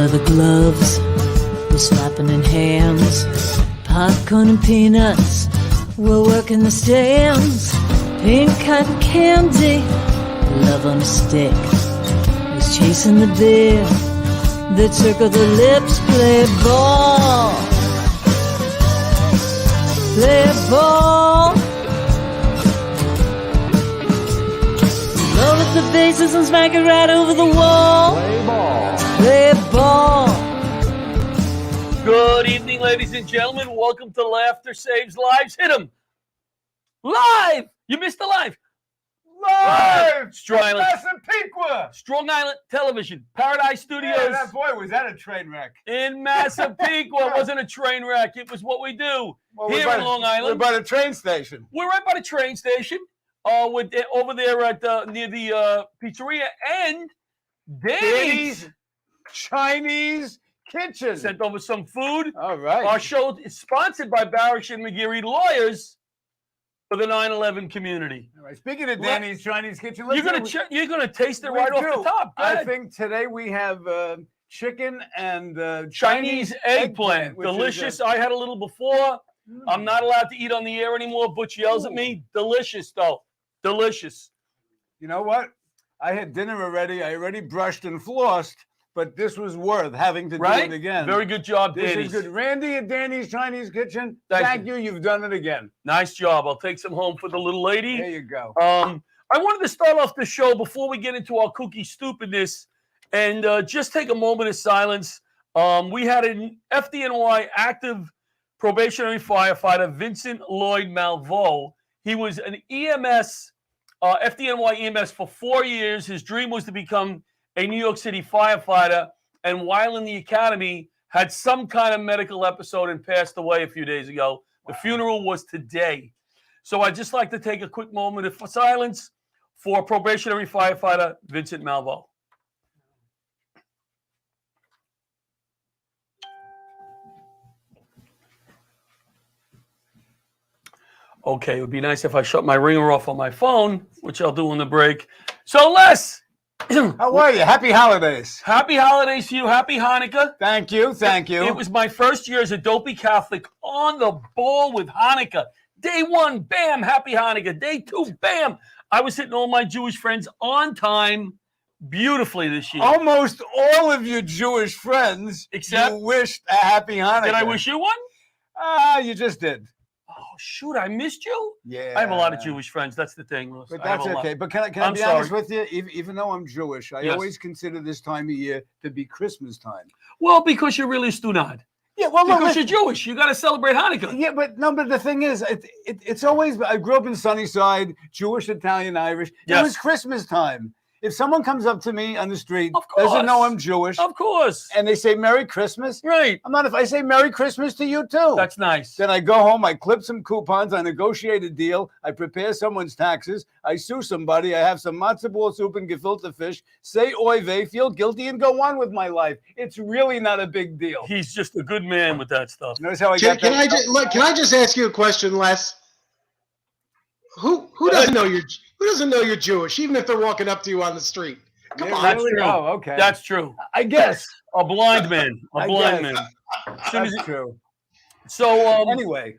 leather gloves, we're slapping in hands. Popcorn and peanuts, we're working the stands. Pink cotton candy, love on a stick. Who's chasing the beer that circle the lips? Play ball, play ball. Roll up the bases and smack it right over the wall. Play ball. Play ball. Good evening, ladies and gentlemen. Welcome to Laughter Saves Lives. Hit 'em. Live. You missed the live. Live! Strong Island. Massapequa! Strong Island Television. Paradise Studios. Yeah, that boy, was that a train wreck? In Massapequa. It wasn't a train wreck. It was what we do here in Long Island. We're by the train station. We're right by the train station. Over there at near the pizzeria and Denny's Chinese Kitchen. sent over some food. All right. Our show is sponsored by Barish and McGeary Lawyers for the 9/11 community. All right. Speaking of Denny's Chinese Kitchen, You're gonna taste it right off the top. Go I ahead. think today we have chicken and Chinese eggplant. which is Delicious. I had a little before. I'm not allowed to eat on the air anymore. Butch yells at me. Delicious, though. Delicious. You know what? I had dinner already. I already brushed and flossed, but this was worth having to do it again. Very good job, This Danny's. is good. Randy at Danny's Chinese Kitchen, Thank thank you. You've done it again. Nice job. I'll take some home for the little lady. There you go. I wanted to start off the show before we get into our kooky stupidness and just take a moment of silence. We had an FDNY active probationary firefighter, Vincent Lloyd Malveaux. He was an EMS, FDNY EMS for 4 years. His dream was to become a New York City firefighter. And while in the academy, had some kind of medical episode and passed away a few days ago. The funeral was today. So I'd just like to take a quick moment of silence for probationary firefighter Vincent Malveaux. Okay, it would be nice if I shut my ringer off on my phone, which I'll do on the break. So, Les. How are you? Happy holidays. Happy holidays to you. Happy Hanukkah. Thank you. Thank you. It was my first year as a dopey Catholic on the ball with Hanukkah. Day one, bam, happy Hanukkah. Day two, bam. I was hitting all my Jewish friends on time beautifully this year. Almost all of your Jewish friends Except- you wished a happy Hanukkah. Did I wish you one? You just did. Oh, shoot, I missed you? Yeah. I have a lot of Jewish friends. That's the thing, Louis. But I have that's a lot. okay. But can I I'm be sorry. honest with you? Even though I'm Jewish, I Yes. always consider this time of year to be Christmas time. Well, because you're really stunad. Yeah, well, Because you're Jewish. You got to celebrate Hanukkah. Yeah, but the thing is, it's always, I grew up in Sunnyside, Jewish, Italian, Irish. Yes. It was Christmas time. If someone comes up to me on the street, Of course. doesn't know I'm Jewish, Of course. and they say Merry Christmas, Right. I'm not, if I say Merry Christmas to you too. That's nice. Then I go home, I clip some coupons, I negotiate a deal, I prepare someone's taxes, I sue somebody, I have some matzo ball soup and gefilte fish, say oy vey, feel guilty, and go on with my life. It's really not a big deal. He's just a good man with that stuff. Notice how I Can, got can I that? just look? Can I just ask you a question, Les? Who doesn't know you're Jewish, even if they're walking up to you on the street? Come Yeah, on. That's really? true. Oh, okay. That's true. I guess. A blind man. A I blind guess. man. As soon as That's true. So, Anyway,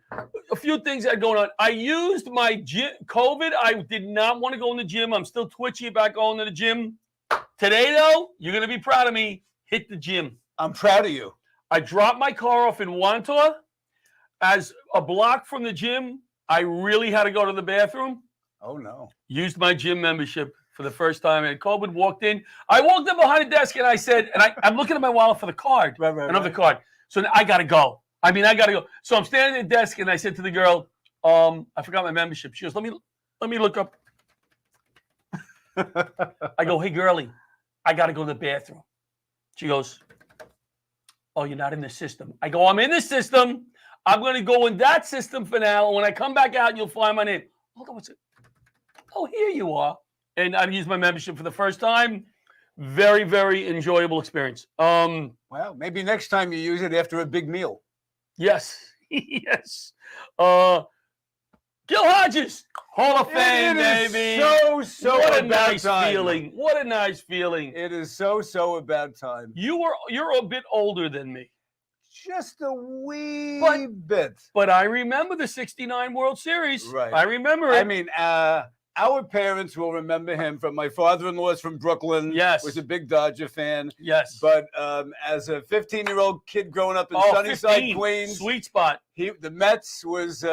a few things that are going on. I used my gym, COVID. I did not want to go in the gym. I'm still twitchy about going to the gym. Today, though, you're going to be proud of me. Hit the gym. I'm proud of you. I dropped my car off in Wantor. As a block from the gym, I really had to go to the bathroom. Oh, no. Used my gym membership for the first time. And COVID walked in. I walked up behind the desk and I said, and I'm looking at my wallet for the card. Right. Another card. So I got to go. I got to go. So I'm standing at the desk and I said to the girl, I forgot my membership. She goes, let me look up. I go, hey, girlie, I got to go to the bathroom. She goes, oh, you're not in the system. I go, I'm in the system. I'm going to go in that system for now. And when I come back out, you'll find my name. Hold on, what's it? Oh, here you are. And I used my membership for the first time. Very, very enjoyable experience. Well, maybe next time you use it after a big meal. Yes. Yes. Gil Hodges, Hall of Fame, It baby. is so what a about nice time. feeling. What a nice feeling. It is so about time. You're a bit older than me. Just a wee bit. But I remember the 69 World Series. Right. I remember it. I mean, our parents will remember him from my father-in-law's from Brooklyn. Yes. Was a big Dodger fan. Yes. But as a 15-year-old kid growing up in Sunnyside, 15. Queens, Sweet spot. the Mets was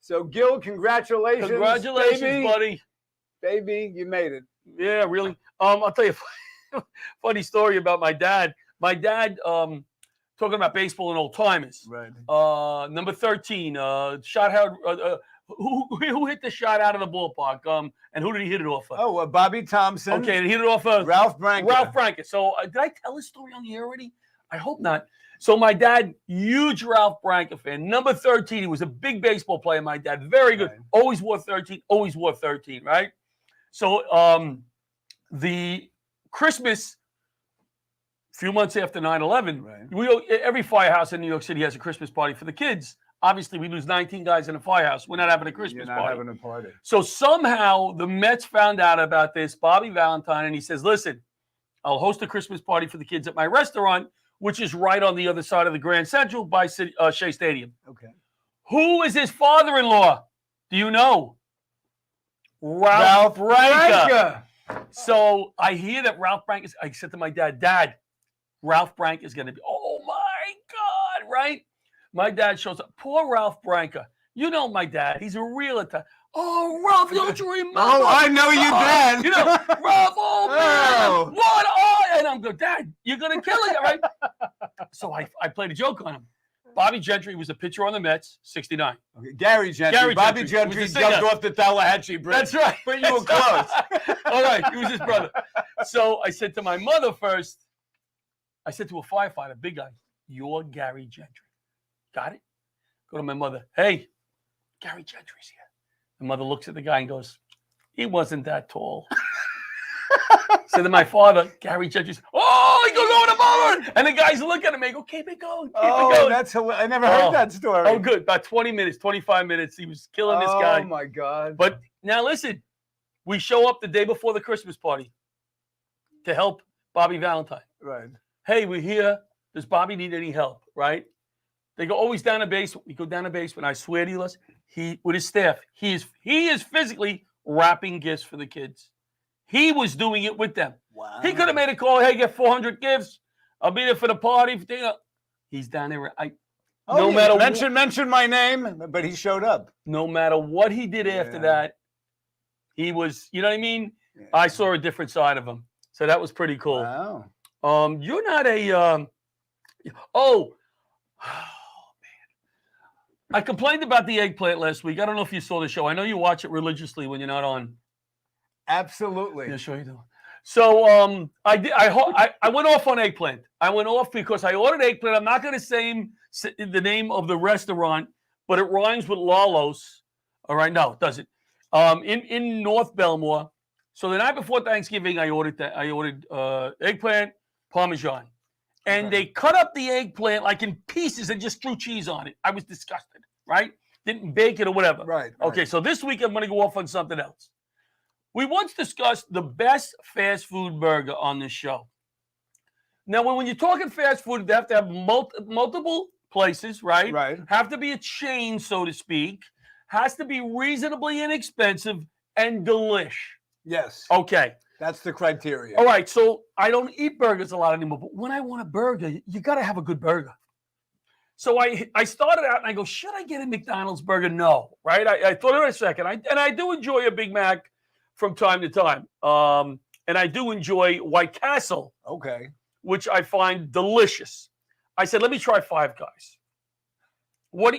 so Gil, congratulations. Congratulations, baby. buddy. Baby, you made it. Yeah, really. I'll tell you a funny story about my dad. My dad, talking about baseball and old timers. Right. Number 13, shot out. Who hit the shot out of the ballpark? And who did he hit it off of? Oh, Bobby Thompson. Okay, and he hit it off of Ralph Branca. Ralph Branca. So did I tell this story on the air already? I hope not. So my dad, huge Ralph Branca fan. Number 13, he was a big baseball player, my dad. Very good. Right. Always wore 13, right? So the Christmas, a few months after 9/11, Right. every firehouse in New York City has a Christmas party for the kids. Obviously, we lose 19 guys in a firehouse. We're not having a Christmas You're not party. having a party. So somehow the Mets found out about this, Bobby Valentine, and he says, listen, I'll host a Christmas party for the kids at my restaurant, which is right on the other side of the Grand Central by Shea Stadium. Okay. Who is his father-in-law? Do you know? Ralph Branca. So I hear that Ralph Branca, I said to my dad, Dad, Ralph Branca is going to be, oh my God, right? My dad shows up. Poor Ralph Branca. You know my dad. He's a real Italian. Oh, Ralph, don't you remember? Oh, I know you, Dad. You know, Ralph, oh, man. Oh. What? Oh, and I'm going, Dad, you're going to kill it, right? So I played a joke on him. Bobby Gentry was a pitcher on the Mets, 69. Okay. Gary Gentry. Bobby Gentry was the jumped singer. off the Tallahatchie Bridge. That's right. But you were close. All right, he was his brother. So I said to my mother first, I said to a firefighter, big guy, you're Gary Gentry. Got it? Go to my mother. Hey, Gary Gentry's here. My mother looks at the guy and goes, he wasn't that tall. So then my father, Gary Gentry's, oh, he goes over the ball. And the guys look at him and go, keep it going. Keep it going. That's hilarious. I never heard that story. Oh, good. About 20 minutes, 25 minutes. He was killing this guy. Oh, my God. But now listen, we show up the day before the Christmas party to help Bobby Valentine. Right. Hey, we're here. Does Bobby need any help? Right? They go, oh, he's down the basement. We go down the basement. I swear to you, Les, he with his staff, he is physically wrapping gifts for the kids. He was doing it with them. Wow. He could have made a call. Hey, get 400 gifts. I'll be there for the party. He's down there. No matter mention my name, but he showed up. No matter what he did after that, he was. You know what I mean? Yeah. I saw a different side of him. So that was pretty cool. Wow. You're not a. Oh, man. I complained about the eggplant last week. I don't know if you saw the show. I know you watch it religiously when you're not on. Absolutely. Yeah, sure you do. So I went off on eggplant. I went off because I ordered eggplant. I'm not going to say the name of the restaurant, but it rhymes with Lalo's. All right, no, it doesn't. In North Belmore. So the night before Thanksgiving, I ordered eggplant Parmesan, and they cut up the eggplant like in pieces and just threw cheese on it. I was disgusted. Right? Didn't bake it or whatever. Right. Okay, so this week I'm going to go off on something else. We once discussed the best fast food burger on this show. Now, when you're talking fast food, they have to have multiple places, right? Right. Have to be a chain, so to speak. Has to be reasonably inexpensive and delish. Yes. Okay. That's the criteria. All right. So I don't eat burgers a lot anymore, but when I want a burger, you got to have a good burger. So I started out and I go, should I get a McDonald's burger? No. Right. I thought of it a second. I do enjoy a Big Mac from time to time. And I do enjoy White Castle. Okay. Which I find delicious. I said, let me try Five Guys.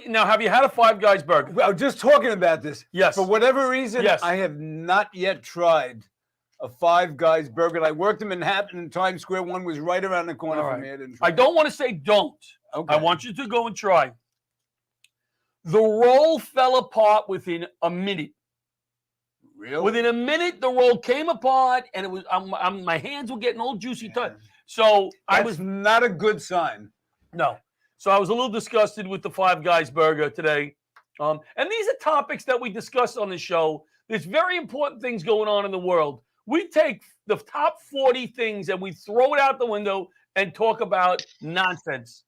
Now, have you had a Five Guys burger? Well, just talking about this. Yes. For whatever reason, Yes. I have not yet tried a Five Guys burger. I worked in Manhattan in Times Square. One was right around the corner from me. I don't want to say don't. Okay. I want you to go and try. The roll fell apart within a minute. Really? Within a minute, the roll came apart, and it was my hands were getting all juicy. So I was not a good sign. No. So I was a little disgusted with the Five Guys burger today. And these are topics that we discuss on the show. There's very important things going on in the world. We take the top 40 things and we throw it out the window and talk about nonsense.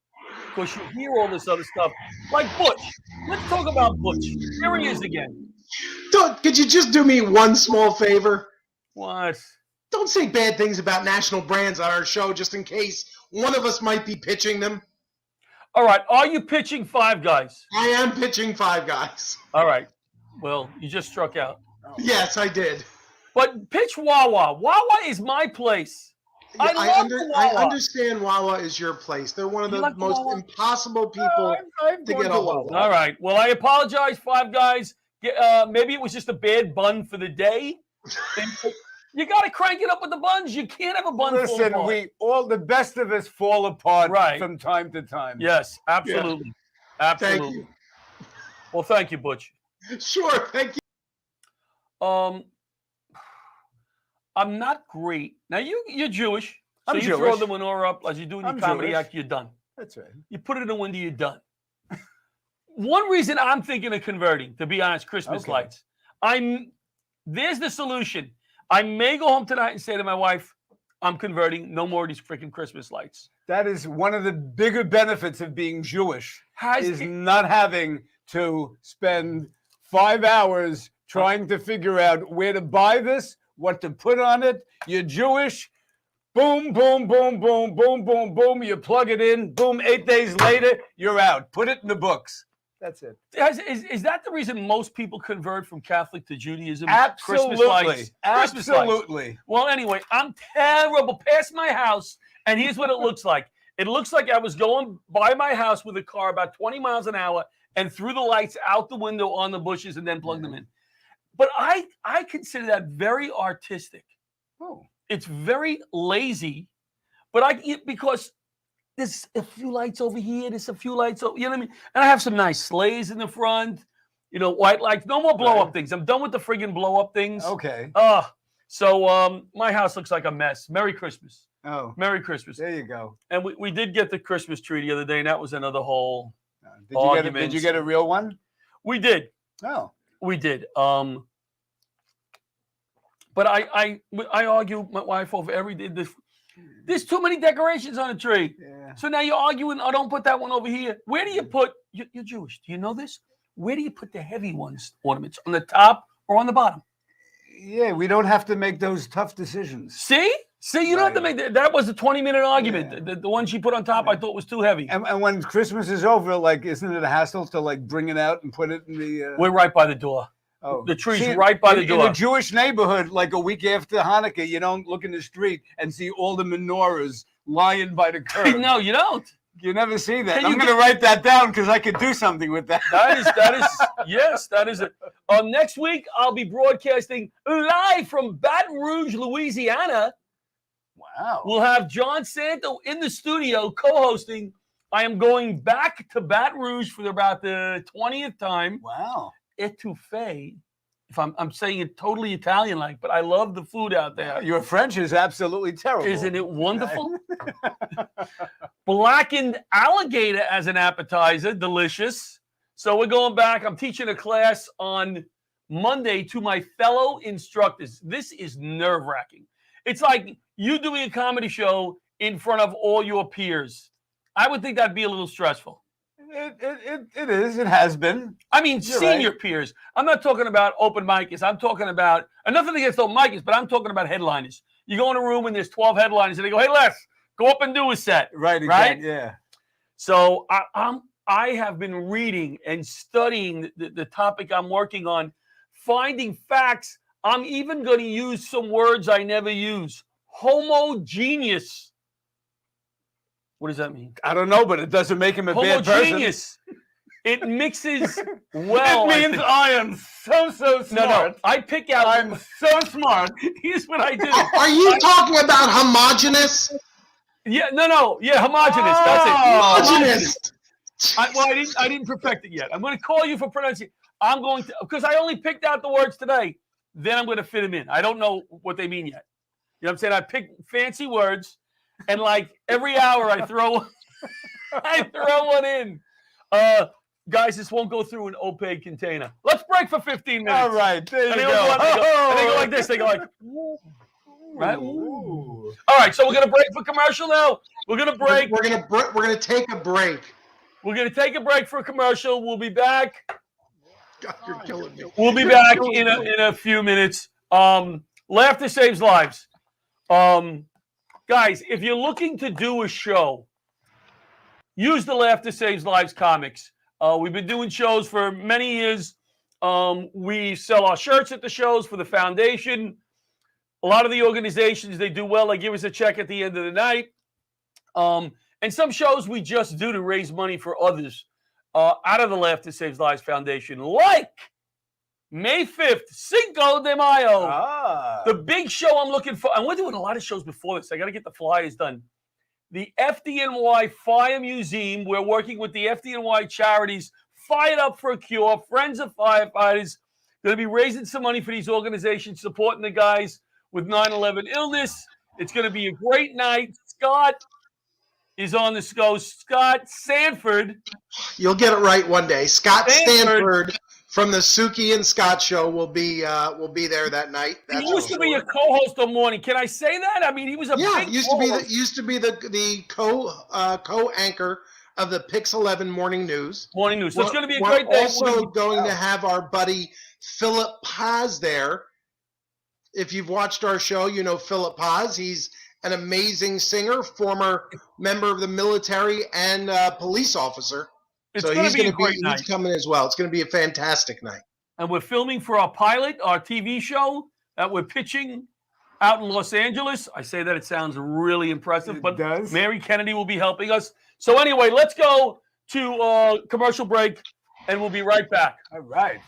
Because you hear all this other stuff. Like Butch. Let's talk about Butch. Here he is again. Could you just do me one small favor? What? Don't say bad things about national brands on our show just in case one of us might be pitching them. All right. Are you pitching Five Guys? I am pitching Five Guys. All right. Well, you just struck out. Yes, I did. But pitch Wawa. Wawa is my place. I love Wawa. I understand Wawa is your place. They're one of the most impossible people to get a hold of. All right. Well, I apologize, Five Guys. Maybe it was just a bad bun for the day. You got to crank it up with the buns. You can't have a bun. Listen, the best of us fall apart from time to time. Yes, absolutely. Yeah. Absolutely. Thank you. Well, thank you, Butch. Sure, thank you. I'm not great. Now, you're Jewish. So I'm you Jewish. throw the menorah up as you're doing your comedy Jewish. act, you're done. That's right. You put it in the window, you're done. One reason I'm thinking of converting, to be honest, Christmas lights. There's the solution. I may go home tonight and say to my wife, I'm converting. No more of these freaking Christmas lights. That is one of the bigger benefits of being Jewish, not having to spend 5 hours trying to figure out where to buy this, what to put on it. You're Jewish. Boom, boom, boom, boom, boom, boom, boom. You plug it in. Boom. 8 days later, you're out. Put it in the books. That's it. Is that the reason most people convert from Catholic to Judaism? Absolutely. Christmas lights. Absolutely. Lights. Well, anyway, I'm terrible. Past my house, and here's what it looks like. It looks like I was going by my house with a car about 20 miles an hour and threw the lights out the window on the bushes and then plugged them in. But I consider that very artistic. Oh. It's very lazy, but because there's a few lights over here, there's a few lights over, you know what I mean? And I have some nice sleighs in the front, white lights. No more blow-up things. I'm done with the friggin' blow-up things. Okay. So my house looks like a mess. Merry Christmas. Oh. Merry Christmas. There you go. And we did get the Christmas tree the other day, and that was another whole argument. Did you get a real one? We did. Oh. We did. But I argue with my wife over every day. There's too many decorations on the tree. Yeah. So now you're arguing, oh, don't put that one over here. Where do you put, you're Jewish, do you know this? Where do you put the heavy ornaments? On the top or on the bottom? Yeah, we don't have to make those tough decisions. See, you don't have to make that. Was a 20-minute argument. Yeah. The one she put on top I thought was too heavy. And when Christmas is over, isn't it a hassle to bring it out and put it in the... We're right by the door. Oh. The tree's right by the door. In a Jewish neighborhood, a week after Hanukkah, you don't look in the street and see all the menorahs lying by the curb. No, you don't. You never see that. I'm going to write that down because I could do something with that. That is, yes, that is it. Next week, I'll be broadcasting live from Baton Rouge, Louisiana. Wow. We'll have John Santo in the studio co-hosting. I am going back to Baton Rouge for about the 20th time. Wow. Etouffee. If I'm saying it totally Italian-like, but I love the food out there. Your French is absolutely terrible. Isn't it wonderful? Blackened alligator as an appetizer, delicious. So we're going back. I'm teaching a class on Monday to my fellow instructors. This is nerve-wracking. It's like you doing a comedy show in front of all your peers. I would think that'd be a little stressful. It is. It has been. I mean, senior peers. I'm not talking about open micers. I'm talking about, nothing against open micers, but I'm talking about headliners. You go in a room and there's 12 headliners and they go, hey, Les, go up and do a set. Right? Right? Yeah. So I have been reading and studying the topic I'm working on, finding facts. I'm even going to use some words I never use. Homogeneous. What does that mean? I don't know, but it doesn't make him a bad person. Homogeneous. It mixes well. It means I am so smart. No, I pick out. I'm so smart. Here's what I do. Are you talking about homogenous? Yeah, no. Yeah, homogeneous. That's it. Homogenous. I didn't perfect it yet. I'm going to call you for pronunciation. I'm going to, because I only picked out the words today. Then I'm going to fit them in. I don't know what they mean yet. You know what I'm saying? I pick fancy words. And every hour I throw one in. Guys, this won't go through an opaque container. Let's break for 15 minutes. All right, there you And they go. and they go like this. They go like, right? Ooh. All right, so we're gonna break for commercial now. We're gonna break. We're gonna take a break. We're gonna take a break for a commercial. We'll be back. God, you're killing me. We'll be back in a few minutes. Laughter saves lives. Guys, if you're looking to do a show, use the Laughter Saves Lives comics. We've been doing shows for many years. We sell our shirts at the shows for the foundation. A lot of the organizations, they do well. They give us a check at the end of the night. And some shows we just do to raise money for others out of the Laughter Saves Lives Foundation, like May 5th, Cinco de Mayo. The big show I'm looking for. And we're doing a lot of shows before this. I got to get the flyers done. The FDNY Fire Museum. We're working with the FDNY charities, Fired Up for a Cure, Friends of Firefighters. Going to be raising some money for these organizations, supporting the guys with 9/11 illness. It's going to be a great night. Scott is on the show. Scott Sanford. You'll get it right one day. Scott Stanford from the Suki and Scott show will be there that night. He used to be a co-host on Morning. Can I say that? I mean, he was a big used to be the co-anchor of the Pix 11 Morning News. Morning News. So it's going to be a great day. We're also going to have our buddy Philip Paz there. If you've watched our show, you know Philip Paz. He's an amazing singer, former member of the military and police officer. It's so he's going to be he's coming as well. It's going to be a fantastic night. And we're filming for our pilot, our TV show that we're pitching out in Los Angeles. I say that it sounds really impressive, but Mary Kennedy will be helping us. So anyway, let's go to commercial break, and we'll be right back. All right.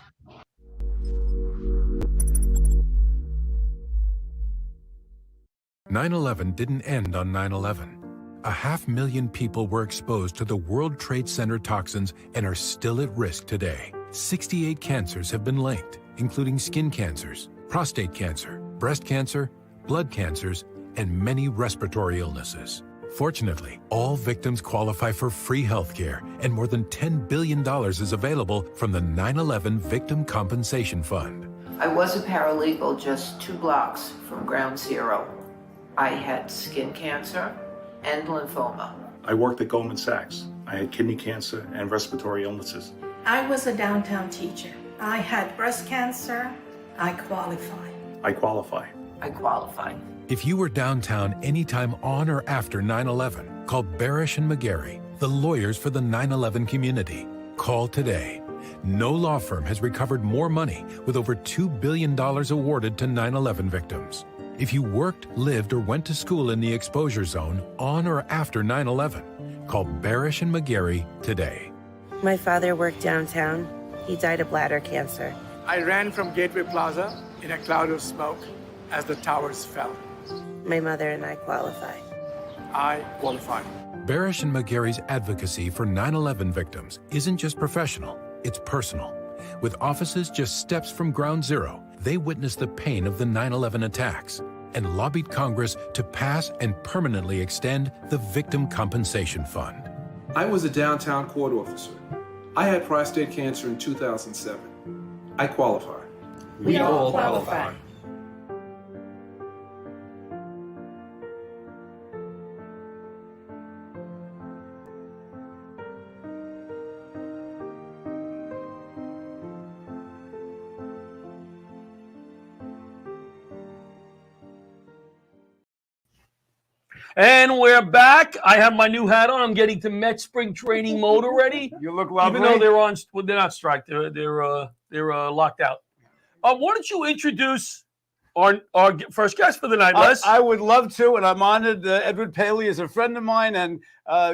"9/11 didn't end on 9/11. 500,000 people were exposed to the World Trade Center toxins and are still at risk today. 68 cancers have been linked, including skin cancers, prostate cancer, breast cancer, blood cancers, and many respiratory illnesses. Fortunately, all victims qualify for free health care, and more than $10 billion is available from the 9/11 Victim Compensation Fund. I was a paralegal just 2 blocks from Ground Zero. I had skin cancer and lymphoma. I worked at Goldman Sachs. I had kidney cancer and respiratory illnesses. I was a downtown teacher. I had breast cancer. I qualify. I qualify. I qualify. If you were downtown anytime on or after 9/11, call Barish and McGarry, the lawyers for the 9/11 community. Call today. No law firm has recovered more money, with over $2 billion awarded to 9/11 victims. If you worked, lived, or went to school in the exposure zone on or after 9/11, call Barish and McGarry today. My father worked downtown. He died of bladder cancer. I ran from Gateway Plaza in a cloud of smoke as the towers fell. My mother and I qualify. I qualify. Barish and McGarry's advocacy for 9/11 victims isn't just professional, it's personal. With offices just steps from Ground Zero, they witnessed the pain of the 9/11 attacks and lobbied Congress to pass and permanently extend the Victim Compensation Fund. I was a downtown court officer. I had prostate cancer in 2007. I qualify. We all qualify. And we're back. I have my new hat on. I'm getting to Met spring training mode already. You look lovely. Even though they're not strike. They're locked out. Why don't you introduce our first guest for the night, Les? I would love to, and I'm honored. Edward Paley is a friend of mine, and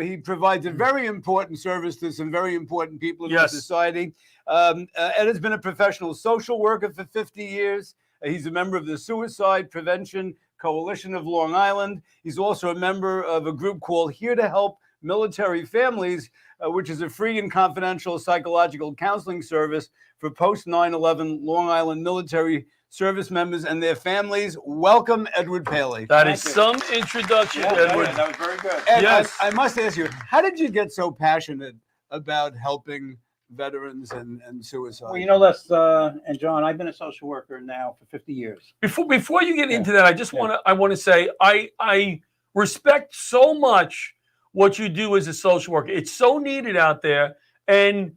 he provides a very important service to some very important people in our society. Ed has been a professional social worker for 50 years. He's a member of the Suicide Prevention Coalition of Long Island. He's also a member of a group called Here to Help Military Families, which is a free and confidential psychological counseling service for post-9/11 Long Island military service members and their families. Welcome, Edward Paley. That is some introduction, Edward. That was very good. Ed, yes. I must ask you, how did you get so passionate about helping veterans and suicide. Well, you know, Les and John, I've been a social worker now for 50 years. Before you get into that, I just want to say I respect so much what you do as a social worker. It's so needed out there, and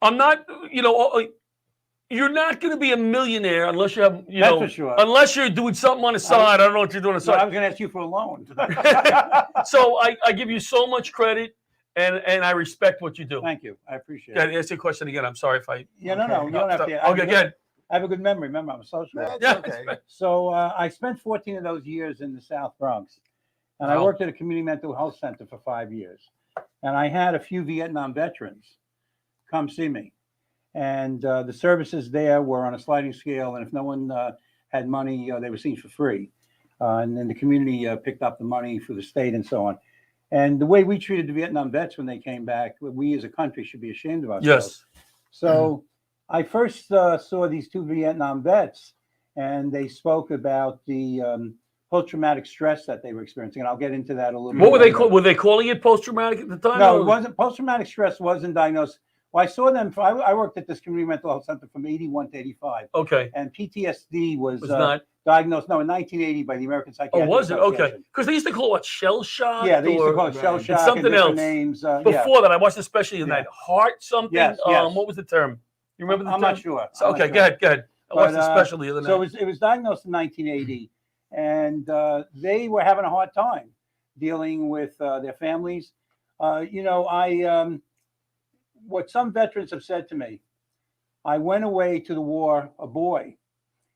I'm not, you're not going to be a millionaire unless you have, That's for sure. unless you're doing something on the side. I don't know what you're doing on the side. I was going to ask you for a loan. So I give you so much credit, and I respect what you do. Thank you. I appreciate it. it. Ask your question again. I'm sorry if I. Yeah, no. You don't have to. Okay, good. I have a good memory. Remember, I'm a social worker. Yeah. Okay. So I spent 14 of those years in the South Bronx, and I worked at a community mental health center for 5 years. And I had a few Vietnam veterans come see me. And the services there were on a sliding scale. And if no one had money, they were seen for free. And then the community picked up the money for the state and so on. And the way we treated the Vietnam vets when they came back, we as a country should be ashamed of ourselves. Yes. So I first saw these two Vietnam vets, and they spoke about the post-traumatic stress that they were experiencing. And I'll get into that a little bit. What were they called? Were they calling it post-traumatic at the time? No, it wasn't. Post-traumatic stress wasn't diagnosed. Well, I saw them. I worked at this community mental health center from 81 to 85. Okay. And PTSD was not diagnosed, in 1980 by the American Psychiatric was it? Association. Okay. Because they used to call it what, shell shock? Yeah, they used to call it shell shock. Something and else. Names. Before that, I watched especially in that heart something. Yes, yes. What was the term? You remember the term? I'm not sure. So, okay, go ahead. I watched especially the other night. So it was diagnosed in 1980, and they were having a hard time dealing with their families. What some veterans have said to me, I went away to the war a boy,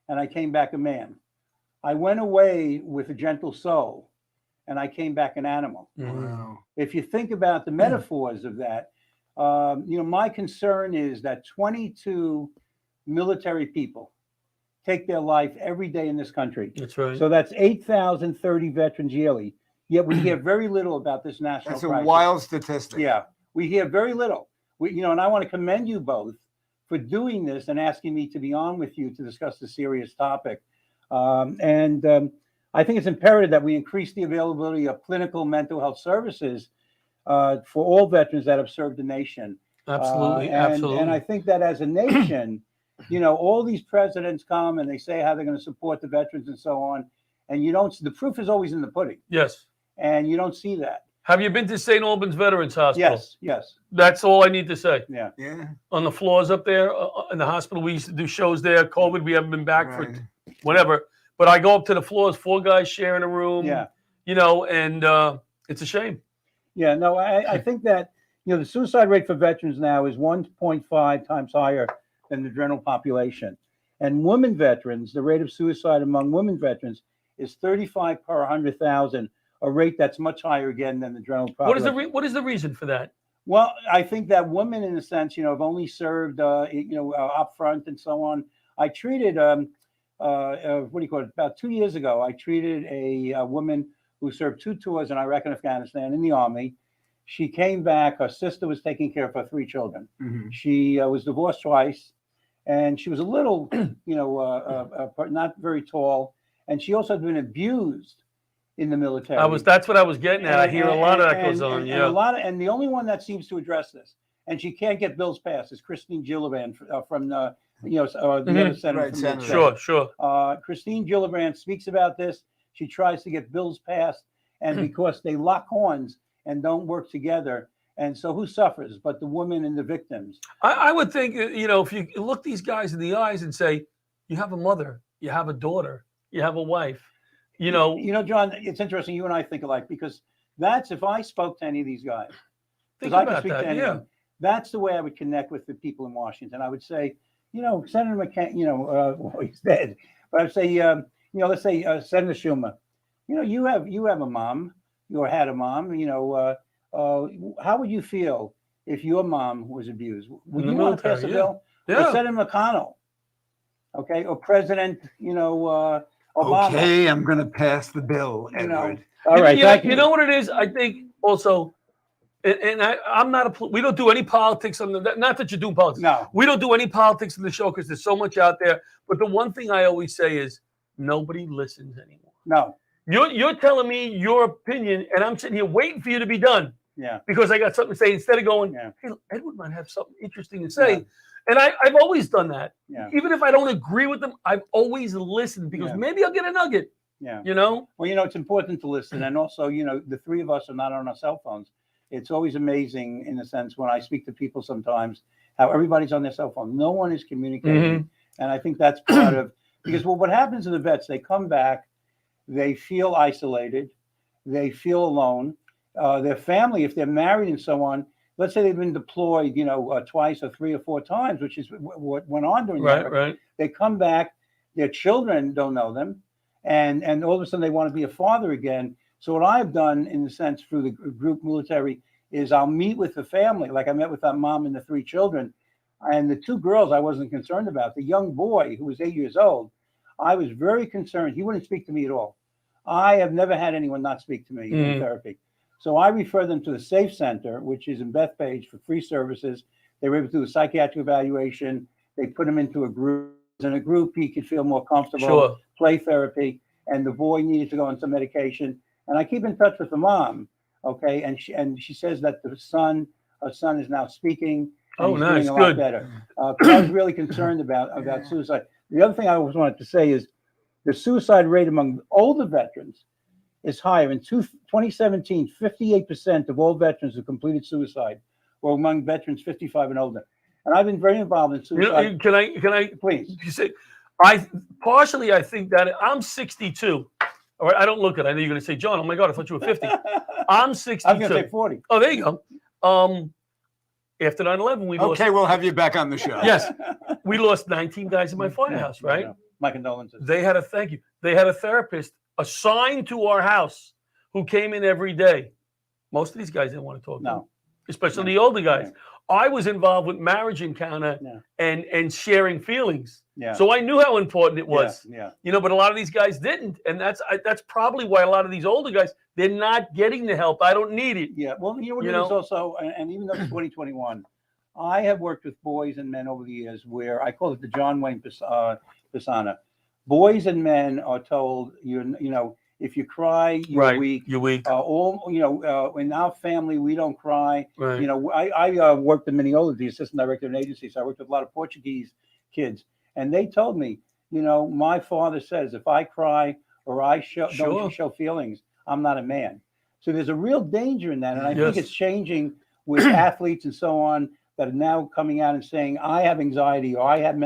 and I came back a man. I went away with a gentle soul, and I came back an animal. Wow. If you think about the metaphors of that, my concern is that 22 military people take their life every day in this country. That's right. So that's 8,030 veterans yearly. Yet we hear very little about this national That's a crisis. wild statistic. Yeah, we hear very little. And I want to commend you both for doing this and asking me to be on with you to discuss this serious topic. I think it's imperative that we increase the availability of clinical mental health services for all veterans that have served the nation. Absolutely, And I think that as a nation, all these presidents come and they say how they're going to support the veterans and so on, and the proof is always in the pudding. Yes. And you don't see that. Have you been to St. Albans Veterans Hospital? Yes. That's all I need to say. Yeah. On the floors up there in the hospital, we used to do shows there. COVID, we haven't been back for whatever. But I go up to the floors, 4 guys sharing a room. Yeah. And it's a shame. Yeah, no, I think that, the suicide rate for veterans now is 1.5 times higher than the general population. And women veterans, the rate of suicide among women veterans is 35 per 100,000, a rate that's much higher again than the general population. What is the reason for that? Well, I think that women, in a sense, have only served, up front and so on. I treated, about 2 years ago, I treated a woman who served 2 tours in Iraq and Afghanistan in the Army. She came back. Her sister was taking care of her 3 children. Mm-hmm. She was divorced twice, and she was a little, not very tall. And she also had been abused in the military. That's what I was getting at. I hear a lot of that goes on. And the only one that seems to address this, and she can't get bills passed, is Christine Gillibrand from the other senator. Right, senator. Sure. Christine Gillibrand speaks about this. She tries to get bills passed, and because they lock horns and don't work together, and so who suffers but the women and the victims? I would think, if you look these guys in the eyes and say, you have a mother, you have a daughter, you have a wife, John, it's interesting. You and I think alike, because that's, if I spoke to any of these guys, because I can speak to any of them, that's the way I would connect with the people in Washington. I would say, Senator McCain, he's dead, but I'd say, let's say Senator Schumer, you have a mom, or had a mom, how would you feel if your mom was abused? Would you want to pass a bill? Yeah. Or Senator McConnell, okay, or President, Obama. Okay, I'm going to pass the bill, Edward. All right, you know what it is? I think also, I'm not we don't do any politics on not that you're doing politics. No. We don't do any politics on the show because there's so much out there. But the one thing I always say is nobody listens anymore. No. You're telling me your opinion, and I'm sitting here waiting for you to be done. Yeah. Because I got something to say instead of going, hey, Edward might have something interesting to say. And I've always done that. Yeah. Even if I don't agree with them, I've always listened because maybe I'll get a nugget. Yeah. You know? Well, it's important to listen. And also, the three of us are not on our cell phones. It's always amazing in a sense when I speak to people sometimes how everybody's on their cell phone. No one is communicating. And I think that's part of, because what happens to the vets, they come back, they feel isolated, they feel alone. Their family, if they're married and so on, let's say they've been deployed, twice or 3 or 4 times, which is what went on during that. Right. They come back, their children don't know them, and all of a sudden they want to be a father again. So what I've done, in the sense, through the group military, is I'll meet with the family. Like I met with that mom and the 3 children, and the 2 girls I wasn't concerned about. The young boy who was 8 years old, I was very concerned. He wouldn't speak to me at all. I have never had anyone not speak to me in therapy. So I refer them to the Safe Center, which is in Bethpage, for free services. They were able to do a psychiatric evaluation. They put him into a group. In a group, he could feel more comfortable, play therapy, and the boy needed to go on some medication. And I keep in touch with the mom, okay? And she says that her son is now speaking. And he's doing a lot better. Because I was really concerned about suicide. The other thing I always wanted to say is the suicide rate among older veterans is higher. In 2017, 58% of all veterans who completed suicide were among veterans 55 and older. And I've been very involved in suicide. Can I please? You say, I think that I'm 62. All right, I don't look at it. I know you're going to say, John, oh my God, I thought you were 50. I'm 62. I was going to say 40. Oh, there you go. After 9/11, we lost. Okay, we'll have you back on the show. Yes, we lost 19 guys in my firehouse, right? My condolences. They had a therapist assigned to our house who came in every day. Most of these guys didn't want to talk to me, especially the older guys. I was involved with Marriage Encounter and sharing feelings. So I knew how important it was. But a lot of these guys didn't. And that's probably why a lot of these older guys, they're not getting the help. I don't need it. Yeah. Well, it is also, and even though it's 2021, I have worked with boys and men over the years where I call it the John Wayne persona. Boys and men are told, if you cry, you're weak. You're weak. In our family, we don't cry. Right. I worked in Mineola, the assistant director of an agency, so I worked with a lot of Portuguese kids, and they told me, my father says if I cry or I don't show feelings, I'm not a man. So there's a real danger in that, and I think it's changing with athletes and so on that are now coming out and saying, I have anxiety or I have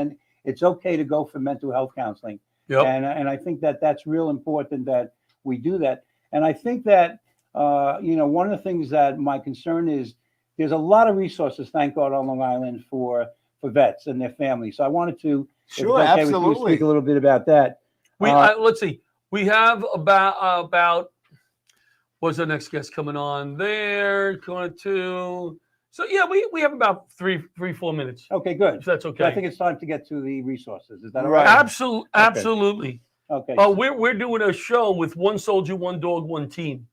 it's okay to go for mental health counseling. And I think that that's real important that we do that. And I think that, one of the things that my concern is, there's a lot of resources, thank God, on Long Island for vets and their families. So I wanted to, absolutely, speak a little bit about that. Let's see. We have about what's the next guest coming on there? Going to. So yeah, we have about 3-4 minutes. Okay, good. If that's okay. I think it's time to get to the resources. Is that all right? Absolutely. Okay. We're doing a show with One Soldier, One Dog, One Team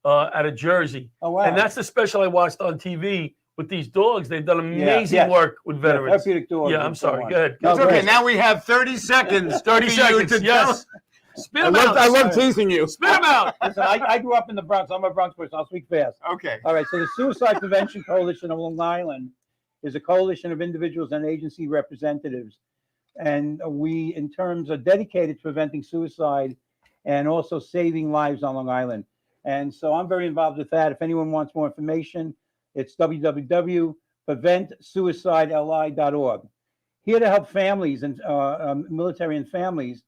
out of Jersey. Oh wow. And that's the special I watched on TV with these dogs. They've done amazing work with veterans. Therapeutic dogs. Yeah, I'm sorry. Go ahead. It's okay. Now we have 30 seconds. 30 seconds. Yes. Spit them out. I love teasing you. Spit them out. Listen, I grew up in the Bronx. I'm a Bronx person. I'll speak fast. Okay. All right. So the Suicide Prevention Coalition of Long Island is a coalition of individuals and agency representatives. And we, in terms, are dedicated to preventing suicide and also saving lives on Long Island. And so I'm very involved with that. If anyone wants more information, it's www.preventsuicideli.org. Here to help families and military and families.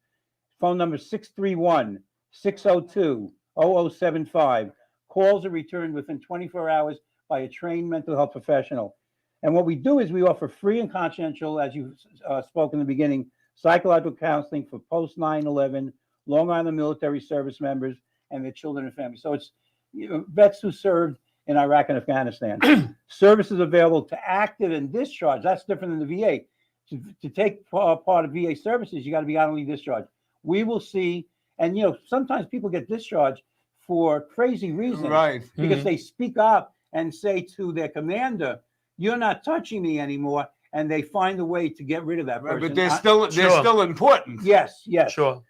Phone number 631-602-0075. Calls are returned within 24 hours by a trained mental health professional. And what we do is we offer free and confidential, as you spoke in the beginning, psychological counseling for post 9/11 Long Island military service members and their children and families. So it's vets who served in Iraq and Afghanistan. Services available to active and discharge. That's different than the VA. To take part of VA services, you got to be honorably discharged. We will see, and sometimes people get discharged for crazy reasons, right? Because they speak up and say to their commander, "You're not touching me anymore," and they find a way to get rid of that person. But they're still important. Yes. Sure.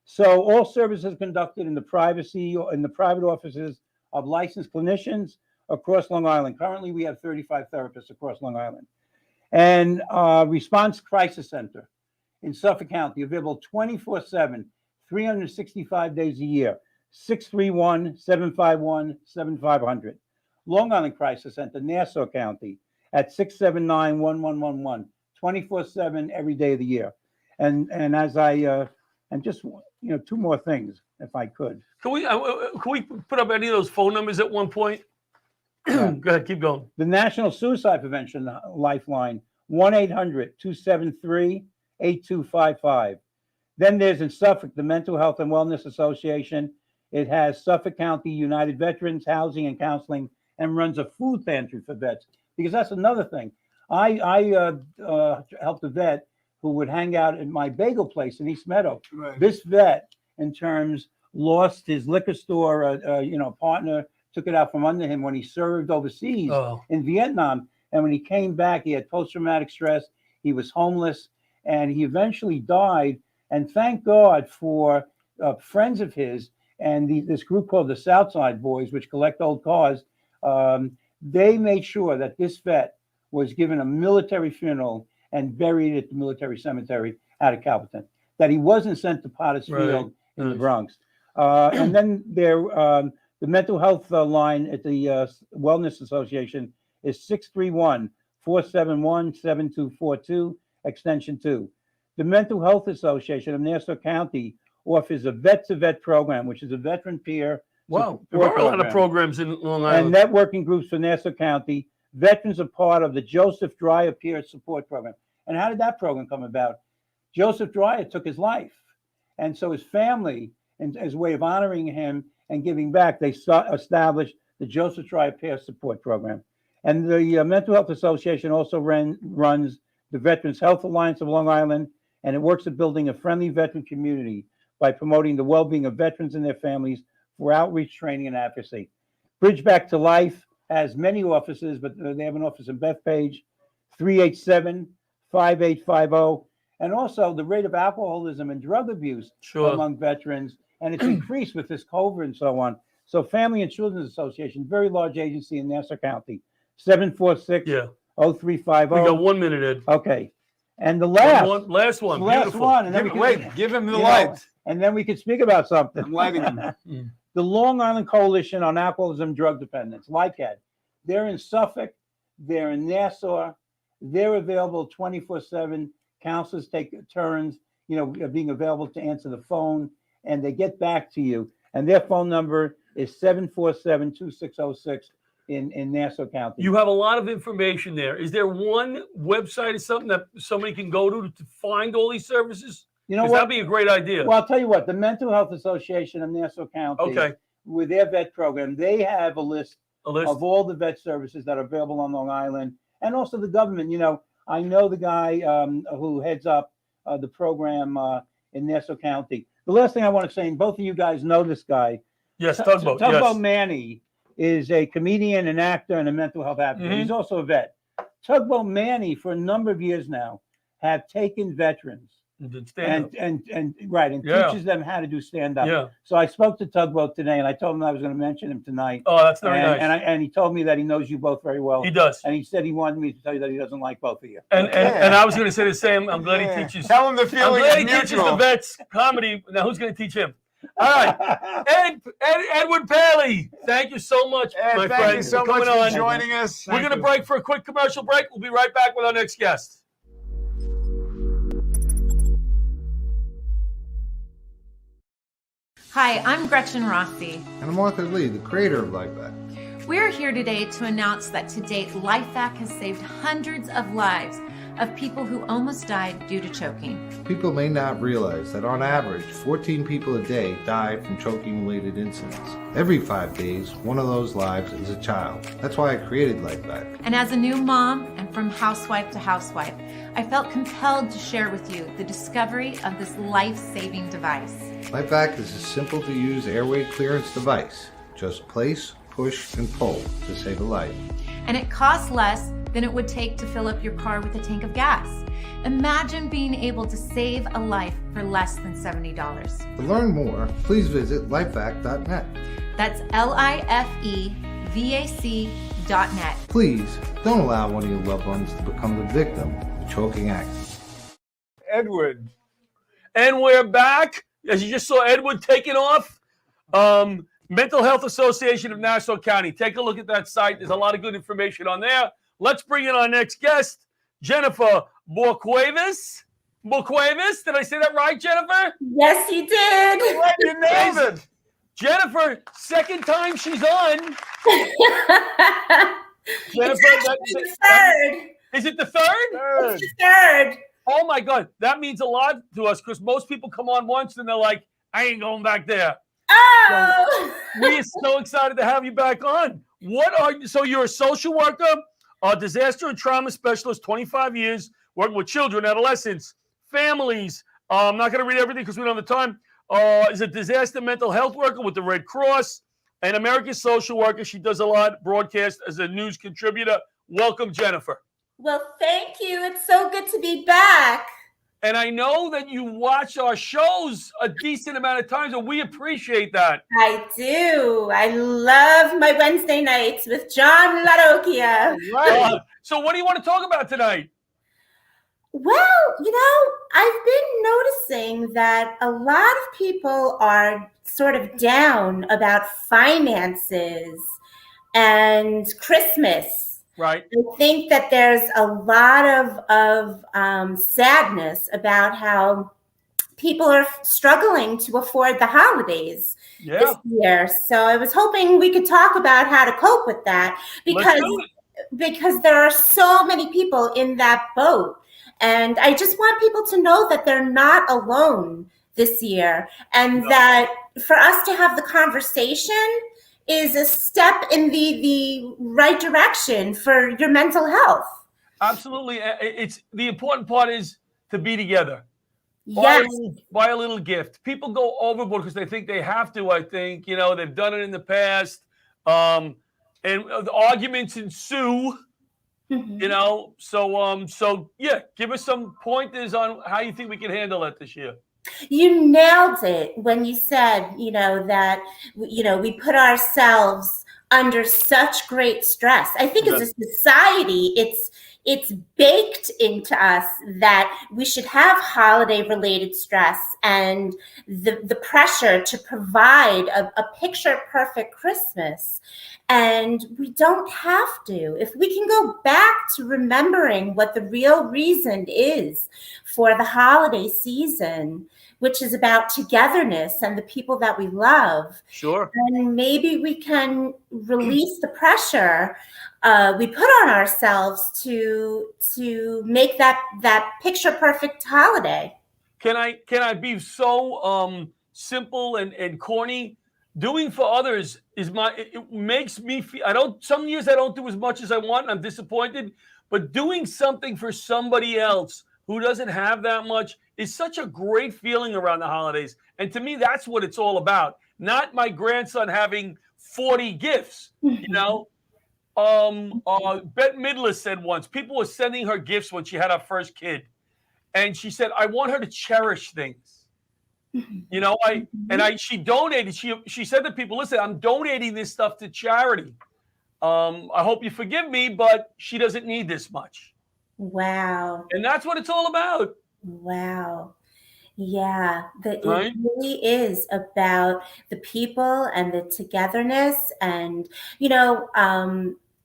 So all services conducted in the privacy or in the private offices of licensed clinicians across Long Island. Currently, we have 35 therapists across Long Island. And Response Crisis Center in Suffolk County, available 24/7, 365 days a year, 631-751-7500. Long Island Crisis Center, Nassau County, at 679-1111, 24/7 every day of the year. And as I and just two more things, if I could. Can we put up any of those phone numbers at one point? Yeah. Go ahead, keep going. The National Suicide Prevention Lifeline, 1-800-273-8255. Then there's in Suffolk, the Mental Health and Wellness Association. It has Suffolk County United Veterans Housing and Counseling, and runs a food pantry for vets. Because that's another thing. I helped a vet who would hang out at my bagel place in East Meadow. Right. This vet, in terms, lost his liquor store, partner, took it out from under him when he served overseas in Vietnam. And when he came back, he had post-traumatic stress. He was homeless, and he eventually died. And thank God for friends of his and this group called the Southside Boys, which collect old cars. They made sure that this vet was given a military funeral and buried at the military cemetery out of Calverton, that he wasn't sent to Potter's Field in the Bronx. And then the mental health line at the Wellness Association is 631-471-7242, extension 2. The Mental Health Association of Nassau County offers a vet-to-vet program, which is a veteran peer. Wow, there are a lot of programs in Long Island. And networking groups for Nassau County. Veterans are part of the Joseph Dreyer Peer Support Program. And how did that program come about? Joseph Dreyer took his life. And so his family, and as a way of honoring him and giving back, they established the Joseph Dreyer Peer Support Program. And the Mental Health Association also runs the Veterans Health Alliance of Long Island, and it works at building a friendly veteran community by promoting the well-being of veterans and their families for outreach, training, and advocacy. Bridge Back to Life has many offices, but they have an office in Bethpage, 387-5850. And also the rate of alcoholism and drug abuse among veterans, and it's increased with this COVID and so on. So Family and Children's Association, very large agency in Nassau County, 746-0350. We got 1 minute, Ed. Okay. And the last one. And then give him the light. And then we can speak about something. I'm lighting him. The Long Island Coalition on Alcoholism and Drug Dependence, LICAD. They're in Suffolk. They're in Nassau. They're available 24/7. Counselors take turns, being available to answer the phone, and they get back to you. And their phone number is 747-2606 in Nassau County. You have a lot of information there. Is there one website or something that somebody can go to find all these services? You know what? That'd be a great idea. Well, I'll tell you what, the Mental Health Association of Nassau County, with their vet program, they have a list of all the vet services that are available on Long Island, and also the government. I know the guy who heads up the program in Nassau County. The last thing I want to say, and both of you guys know this guy. Yes, Tugboat. Tugboat Manny is a comedian, an actor, and a mental health advocate. He's also a vet. Tugboat Manny, for a number of years now, have taken veterans and teaches them how to do stand-up. Yeah. So I spoke to Tugboat today, and I told him I was going to mention him tonight. Oh, that's very nice. And he told me that he knows you both very well. He does. And he said he wanted me to tell you that he doesn't like both of you. And I was going to say the same. I'm glad he teaches. Tell him the feeling is mutual. Teaches the vets comedy. Now who's going to teach him? All right, Edward Paley. Thank you so much, my friend. Thank you so much for joining us. We're going to break for a quick commercial break. We'll be right back with our next guest. Hi, I'm Gretchen Rossi. And I'm Arthur Lee, the creator of LifeVac. We're here today to announce that to date, LifeVac has saved hundreds of lives of people who almost died due to choking. People may not realize that on average, 14 people a day die from choking-related incidents. Every 5 days, one of those lives is a child. That's why I created LifeVac. And as a new mom, and from housewife to housewife, I felt compelled to share with you the discovery of this life-saving device. LifeVac is a simple-to-use airway clearance device. Just place, push, and pull to save a life. And it costs less than it would take to fill up your car with a tank of gas. Imagine being able to save a life for less than $70. To learn more, please visit lifevac.net. That's LIFEVAC.net. vac.net. Please don't allow one of your loved ones to become the victim of choking accident. Edward. And we're back. As you just saw, Edward taking off. Mental Health Association of Nassau County. Take a look at that site. There's a lot of good information on there. Let's bring in our next guest, Jennifer Bohr-Cuevas. Bohr-Cuevas, did I say that right, Jennifer? Yes, you did. Right, you nailed it. Jennifer, second time she's on. Jennifer, the third. Is it the third? It's the third. Oh my God, that means a lot to us because most people come on once and they're like, I ain't going back there. Oh! So we are so excited to have you back on. So you're a social worker, a disaster and trauma specialist, 25 years, working with children, adolescents, families. I'm not going to read everything because we don't have the time. Is a disaster mental health worker with the Red Cross, an American social worker. She does a lot, broadcast as a news contributor. Welcome, Jennifer. Well, thank you. It's so good to be back. And I know that you watch our shows a decent amount of times, and we appreciate that. I do. I love my Wednesday nights with John Larocchia. Right. So what do you want to talk about tonight? Well, I've been noticing that a lot of people are sort of down about finances and Christmas. Right. I think that there's a lot of sadness about how people are struggling to afford the holidays this year. So I was hoping we could talk about how to cope with that because there are so many people in that boat. And I just want people to know that they're not alone this year and that for us to have the conversation is a step in the right direction for your mental health. Absolutely. It's the important part is to be together. Yes. Buy a little gift. People go overboard because they think they have to, I think. They've done it in the past. And the arguments ensue. So give us some pointers on how you think we can handle that this year. You nailed it when you said, that, we put ourselves under such great stress. I think as a society, it's baked into us that we should have holiday related stress and the pressure to provide a picture perfect Christmas. And we don't have to. If we can go back to remembering what the real reason is for the holiday season, which is about togetherness and the people that we love. Sure. And maybe we can release the pressure we put on ourselves to make that picture perfect holiday. Can I be so simple and corny? Doing for others it makes me feel, some years I don't do as much as I want. I'm disappointed, but doing something for somebody else who doesn't have that much is such a great feeling around the holidays. And to me, that's what it's all about. Not my grandson having 40 gifts, Bette Midler said once, people were sending her gifts when she had her first kid. And she said, I want her to cherish things. She donated. She said to people, listen, I'm donating this stuff to charity. I hope you forgive me, but she doesn't need this much. Wow. And that's what it's all about. Wow. Yeah, it really is about the people and the togetherness. And,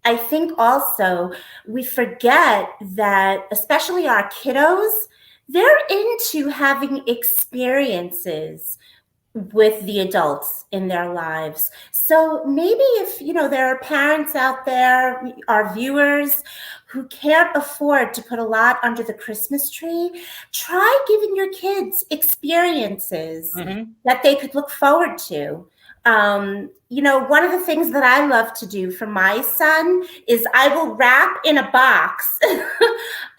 I think also we forget that, especially our kiddos, they're into having experiences with the adults in their lives. So maybe if, there are parents out there, our viewers, who can't afford to put a lot under the Christmas tree, try giving your kids experiences that they could look forward to. One of the things that I love to do for my son is I will wrap in a box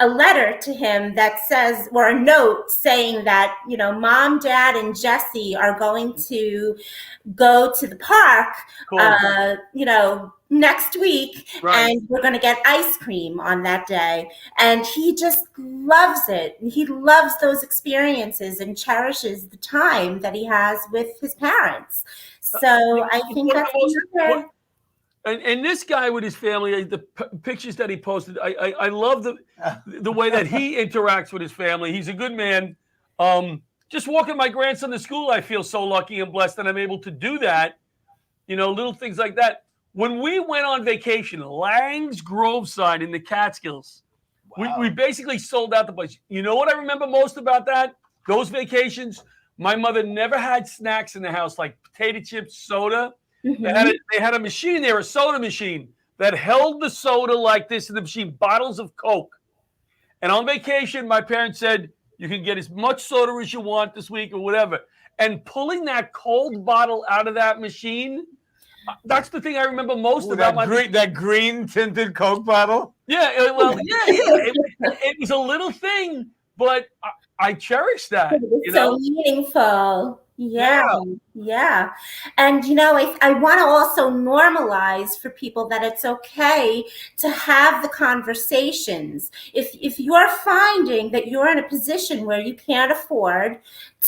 a letter to him that says, or a note saying that, Mom, Dad, and Jesse are going to go to the park, next week, and we're going to get ice cream on that day. And he just loves it. He loves those experiences and cherishes the time that he has with his parents. So I think that's And this guy with his family, the pictures that he posted, I love the way that he interacts with his family. He's a good man. Just walking my grandson to school, I feel so lucky and blessed that I'm able to do that. You know, little things like that. When we went on vacation, Lang's Grove side in the Catskills, we basically sold out the place. You know what I remember most about that? Those vacations, my mother never had snacks in the house like potato chips, soda. They had a machine there, a soda machine, that held the soda like this in the machine, bottles of Coke. And on vacation, my parents said, you can get as much soda as you want this week or whatever. And pulling that cold bottle out of that machine, that's the thing I remember most about that green tinted Coke bottle. Yeah, well, it was a little thing, but I cherish that. It's so meaningful. Yeah. And, you know, I want to also normalize for people that it's okay to have the conversations. If you're finding that you're in a position where you can't afford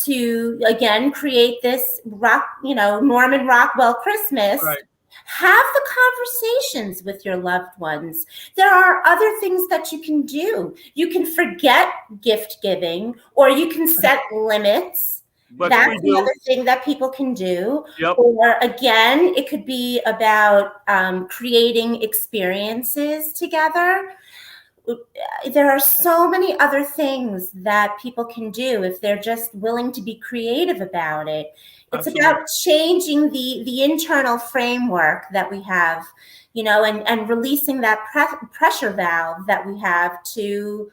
to, again, create this Norman Rockwell Christmas, right. Have the conversations with your loved ones. There are other things that you can do. You can forget gift giving, or you can set limits. That's the other thing that people can do. Yep. Or again, it could be about creating experiences together. There are so many other things that people can do if they're just willing to be creative about it. It's about changing the internal framework that we have, you know, and releasing that pressure valve that we have to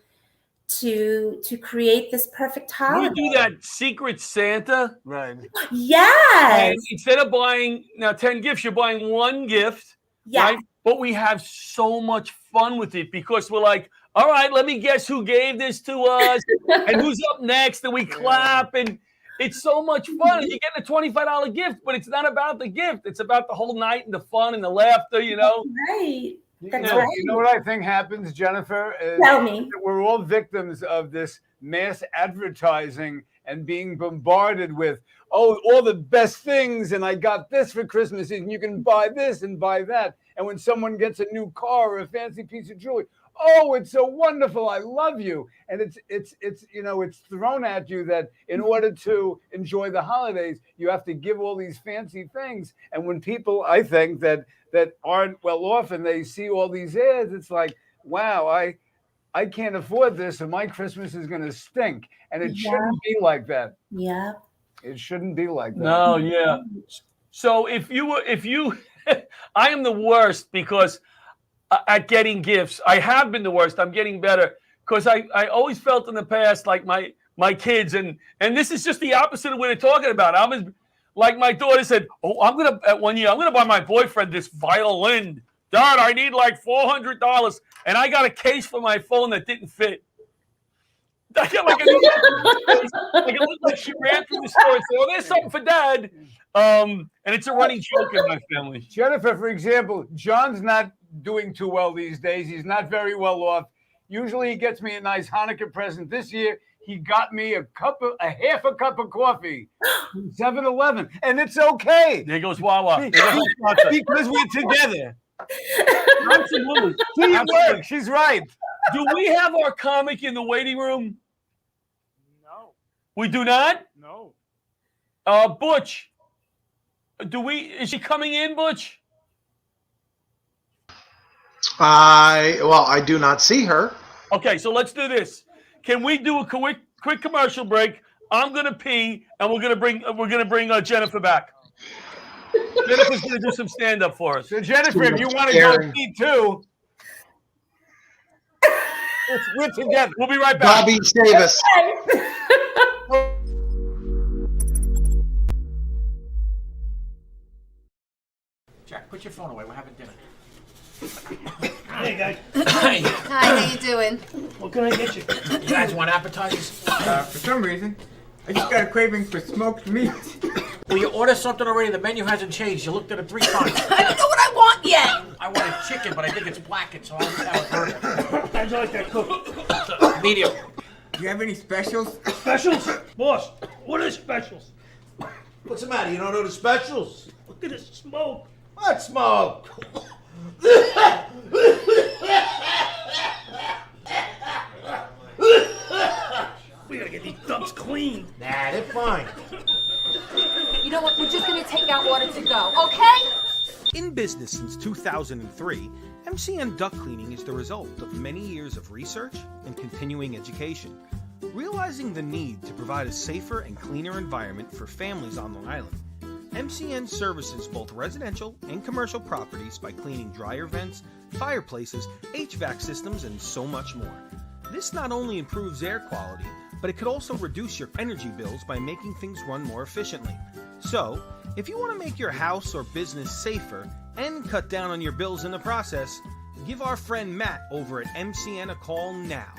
create this perfect holiday. We do that Secret Santa. Right. Yes. And instead of buying 10 gifts, you're buying one gift. Yeah. Right? But we have so much fun with it because we're like, all right, let me guess who gave this to us and who's up next. And we clap and it's so much fun. And you get a $25 gift, but it's not about the gift. It's about the whole night and the fun and the laughter, you know? Right. That's right. You know what I think happens, Jennifer? Tell me. We're all victims of this mass advertising and being bombarded with, all the best things, and I got this for Christmas, and you can buy this and buy that. And when someone gets a new car or a fancy piece of jewelry, oh, it's so wonderful, I love you. And it's thrown at you that in order to enjoy the holidays, you have to give all these fancy things. And when people, I think, that aren't well off and they see all these ads, it's like, wow, I can't afford this and my Christmas is going to stink. And it shouldn't be like that. Yeah. It shouldn't be like that. No, yeah. So if you, I am the worst because at getting gifts, I have been the worst. I'm getting better because I always felt in the past like my kids, and this is just the opposite of what they're talking about. I was like, my daughter said, at 1 year, I'm going to buy my boyfriend this violin. Dad, I need like $400. And I got a case for my phone that didn't fit. I got like it looked like she ran through the store and said, there's something for Dad. And it's a running joke in my family. Jennifer, for example, John's not doing too well these days. He's not very well off. Usually he gets me a nice Hanukkah present. This year, he got me a half a cup of coffee from 7-Eleven. And it's okay. There goes Wawa. Because we're together. Absolutely. Teamwork. She's right. Do we have our comic in the waiting room? No. We do not? No. Butch. Is she coming in, Butch? I do not see her. Okay, so let's do this. Can we do a quick commercial break? I'm gonna pee, and we're gonna bring Jennifer back. Jennifer's gonna do some stand up for us. So Jennifer, if you want to go pee too, we're together. We'll be right back. Bobby, save us. Jack, put your phone away. We're having dinner. Hey, guys. Hi. Hi, how you doing? What can I get you? You guys want appetizers? For some reason, I just got a craving for smoked meat. Well, you ordered something already. The menu hasn't changed. You looked at it 3 times. I don't know what I want yet. I wanted chicken, but I think it's blackened, so I'll just have a burger. How'd you like that cooked? Medium. Do you have any specials? Specials? Boss, what are specials? What's the matter? You don't know the specials? Look at this smoke. What smoke? We gotta get these dumps clean. Nah, they're fine. You know what? We're just gonna take our order to go, okay? In business since 2003, McM Duck Cleaning is the result of many years of research and continuing education. Realizing the need to provide a safer and cleaner environment for families on Long Island, MCN services both residential and commercial properties by cleaning dryer vents, fireplaces, HVAC systems, and so much more. This not only improves air quality, but it could also reduce your energy bills by making things run more efficiently. So, if you want to make your house or business safer and cut down on your bills in the process, give our friend Matt over at MCN a call now.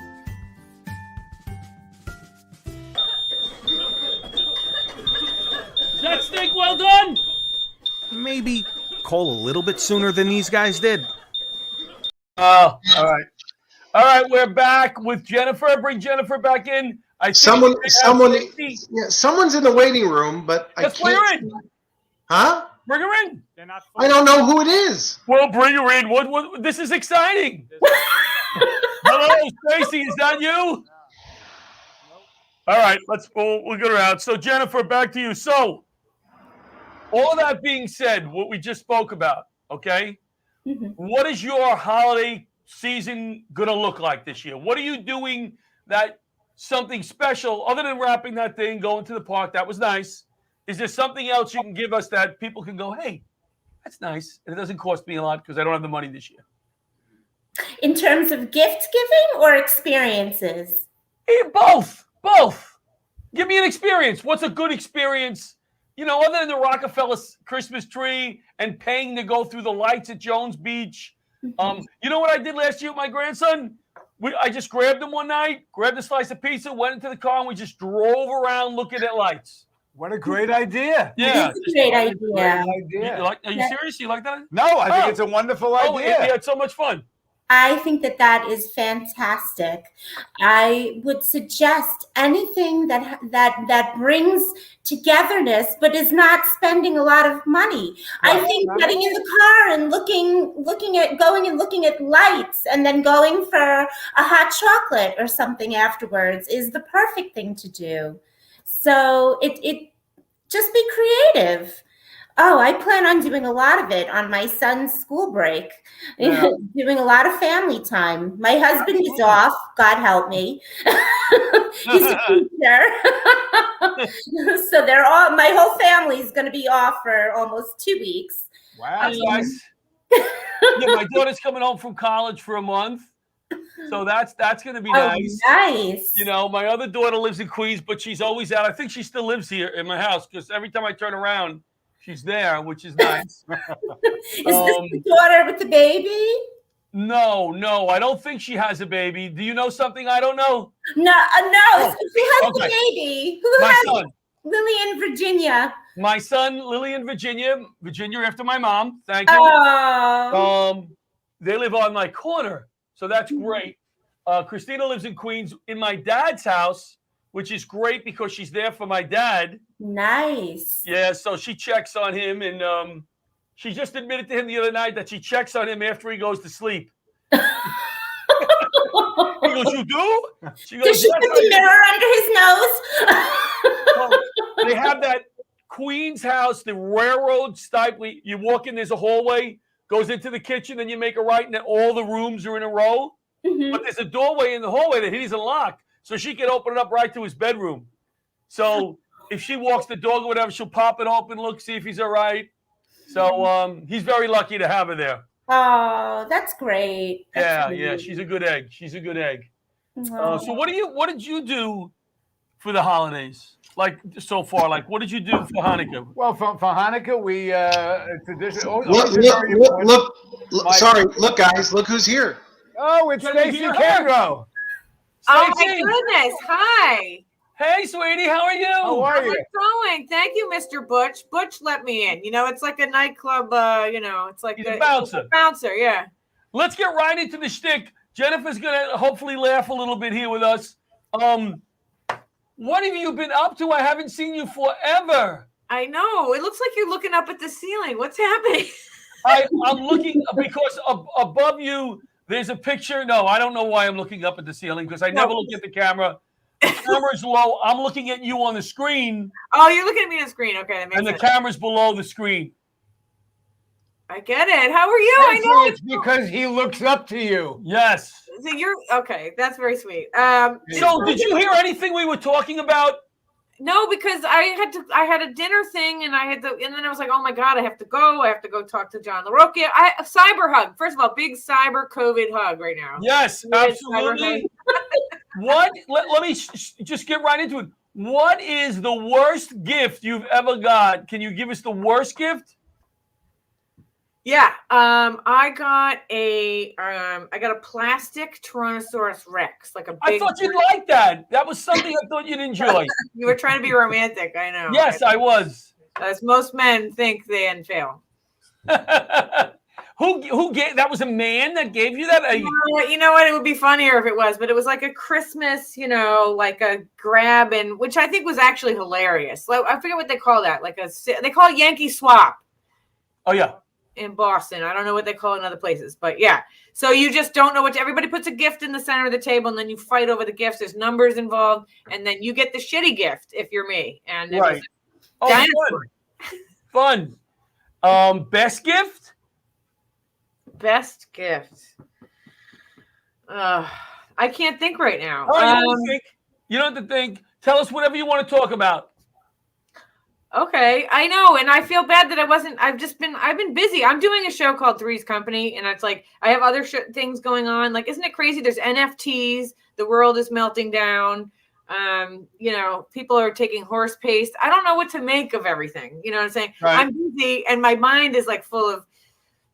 Is that steak well done? Maybe call a little bit sooner than these guys did. Oh, all right. All right, we're back with Jennifer. Bring Jennifer back in. Someone's in the waiting room, but I Let's bring her can't. in. Huh? Bring her in. I don't know who it is. Well, bring her in. What? This is exciting. Hello, Stacey. Is that you? All right, we'll get her out. So, Jennifer, back to you. So, all that being said, what we just spoke about, okay? What is your holiday season going to look like this year? What are you doing that something special other than wrapping that thing, going to the park? That was nice. Is there something else you can give us that people can go, hey, that's nice, and it doesn't cost me a lot because I don't have the money this year? In terms of gift giving or experiences? Both. Give me an experience. What's a good experience? You know, other than the Rockefeller Christmas tree and paying to go through the lights at Jones Beach. You know what I did last year with my grandson? I just grabbed him one night, grabbed a slice of pizza, went into the car, and we just drove around looking at lights. What a great idea. Yeah. It's a great idea. Are you serious? You like that? No, I think it's a wonderful idea. Yeah, it's so much fun. I think that is fantastic. I would suggest anything that brings togetherness, but is not spending a lot of money. I think getting in the car and looking at lights, and then going for a hot chocolate or something afterwards is the perfect thing to do. So it just be creative. Oh, I plan on doing a lot of it on my son's school break, doing a lot of family time. My husband is off, God help me. He's a teacher. So my whole family is going to be off for almost 2 weeks. Wow. Nice. Yeah, my daughter's coming home from college for a month. So that's going to be nice. Nice. You know, my other daughter lives in Queens, but she's always out. I think she still lives here in my house because every time I turn around, she's there, which is nice. Is this the daughter with the baby? No, I don't think she has a baby. Do you know something I don't know? No. She has the baby. Who My has son. Lillian, Virginia. My son, Lillian, Virginia after my mom. Thank you. Oh. They live on my corner, so that's great. Christina lives in Queens in my dad's house, which is great because she's there for my dad. Nice. Yeah, so she checks on him, and she just admitted to him the other night that she checks on him after he goes to sleep. He goes, "You do?" She goes, "Does she put the mirror under his nose?" Well, they have that Queens house, the railroad type. You walk in, there's a hallway, goes into the kitchen, then you make a right, and then all the rooms are in a row. But there's a doorway in the hallway that he doesn't lock, so she can open it up right to his bedroom. So if she walks the dog or whatever, she'll pop it open, look, see if he's all right. So he's very lucky to have her there. Oh, that's great. Yeah, she's a good egg. So what did you do for the holidays? Like so far, like what did you do for Hanukkah? Well, for Hanukkah, we tradition. Look, guys, look who's here. Oh, it's Stacey Kendro. Oh my goodness! Hi. Hey, sweetie, how are you? How are you? How's it going? Thank you, Mr. Butch. Butch let me in. You know, it's like a nightclub. It's like a bouncer. Bouncer, yeah. Let's get right into the shtick. Jennifer's gonna hopefully laugh a little bit here with us. What have you been up to? I haven't seen you forever. I know. It looks like you're looking up at the ceiling. What's happening? I'm looking because above you, there's a picture. No, I don't know why I'm looking up at the ceiling because I never look at the camera. The camera's low. I'm looking at you on the screen. Oh, you're looking at me on the screen. Okay, that makes and sense. the camera's below the screen. I get it. How are you? I know it's because he looks up to you. Yes. So you're okay. That's very sweet. So, did you hear anything we were talking about? No, because I had a dinner thing, and and then I was like, oh my god, I have to go talk to John Larocchia. A cyber hug. First of all, big cyber COVID hug right now. Yes, absolutely. What? Let me just get right into it. What is the worst gift you've ever got? Can you give us the worst gift? Yeah, I got a plastic Tyrannosaurus Rex, like a big. I thought you'd like that. That was something I thought you'd enjoy. You were trying to be romantic, I know. Yes, I was. As most men think they and fail. Who gave that? Was a man that gave you that? You know what? It would be funnier if it was, but it was like a Christmas, like a grab, and which I think was actually hilarious. Like I forget what they call that. They call it Yankee Swap. Oh yeah. In Boston. I don't know what they call it in other places, but yeah. So you just don't know everybody puts a gift in the center of the table and then you fight over the gifts. There's numbers involved and then you get the shitty gift if you're me. And right. Fun. Best gift? Best gift. I can't think right now. You don't have to think. Tell us whatever you want to talk about. Okay, I know, and I feel bad that I've been busy. I'm doing a show called Three's Company, and it's like I have other things going on. Like, isn't it crazy? There's NFTs. The world is melting down. People are taking horse paste. I don't know what to make of everything. You know what I'm saying? Right. I'm busy, and my mind is like full of.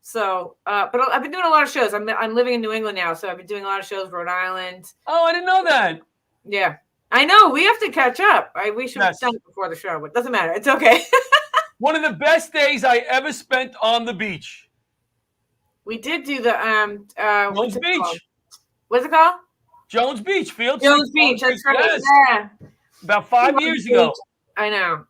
So, but I've been doing a lot of shows. I'm living in New England now, so I've been doing a lot of shows. Rhode Island. Oh, I didn't know that. Yeah. I know. We have to catch up. We should have done it before the show, but it doesn't matter. It's okay. One of the best days I ever spent on the beach. We did do the Jones Beach. What's it called? Jones Beach, Field. Jones Beach. That's right. Yes. Yeah. About 5 years ago. I know.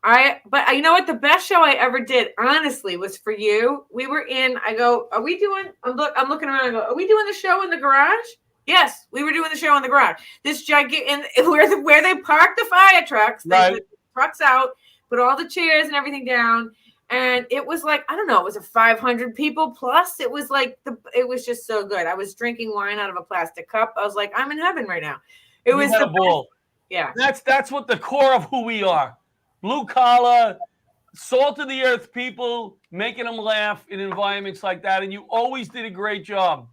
But you know what? The best show I ever did, honestly, was for you. We were in. I go, are we doing? I'm looking around. I go, are we doing the show in the garage? Yes, we were doing the show in the garage. This gigantic, where they park the fire trucks, they put the trucks out, put all the chairs and everything down, and it was like, I don't know, it was a 500 people plus. It was like it was just so good. I was drinking wine out of a plastic cup. I was like, I'm in heaven right now. It was the ball. Yeah, that's what the core of who we are: blue collar, salt of the earth people, making them laugh in environments like that. And you always did a great job.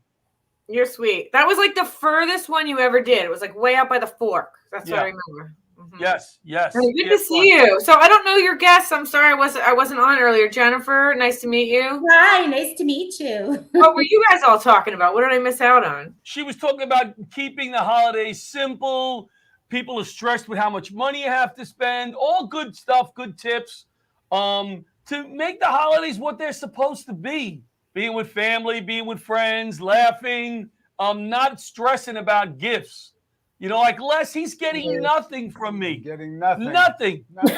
You're sweet. That was like the furthest one you ever did. It was like way out by the fork. That's what I remember. Mm-hmm. Yes. Good to see you. So I don't know your guests. I'm sorry I wasn't on earlier. Jennifer, nice to meet you. Hi, nice to meet you. What were you guys all talking about? What did I miss out on? She was talking about keeping the holidays simple. People are stressed with how much money you have to spend. All good stuff, good tips to make the holidays what they're supposed to be. Being with family, being with friends, laughing, not stressing about gifts. Like Les, he's getting nothing from me. Getting nothing. Nothing. But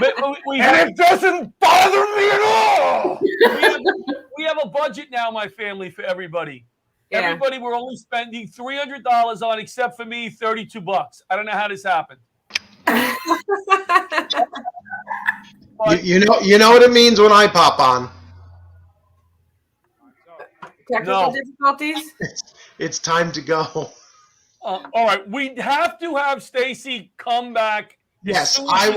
it doesn't bother me at all. We have a budget now, my family, for everybody. Yeah. Everybody, we're only spending $300 on, except for me, $32. I don't know how this happened. You know what it means when I pop on. Technical difficulties? It's time to go. All right. We have to have Stacey come back. Yes, I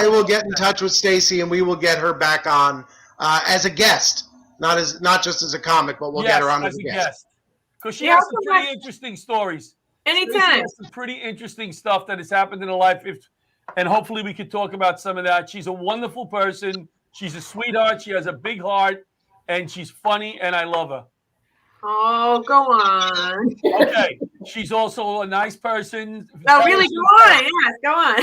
will get in touch with Stacey and we will get her back on as a guest. Not just as a comic, but we'll get her on as a guest. Because she has some pretty interesting stories. Anytime. Has some pretty interesting stuff that has happened in her life. And hopefully we could talk about some of that. She's a wonderful person. She's a sweetheart. She has a big heart. And she's funny. And I love her. Oh, go on. Okay. She's also a nice person. Oh, really? Go on. Yes, go on.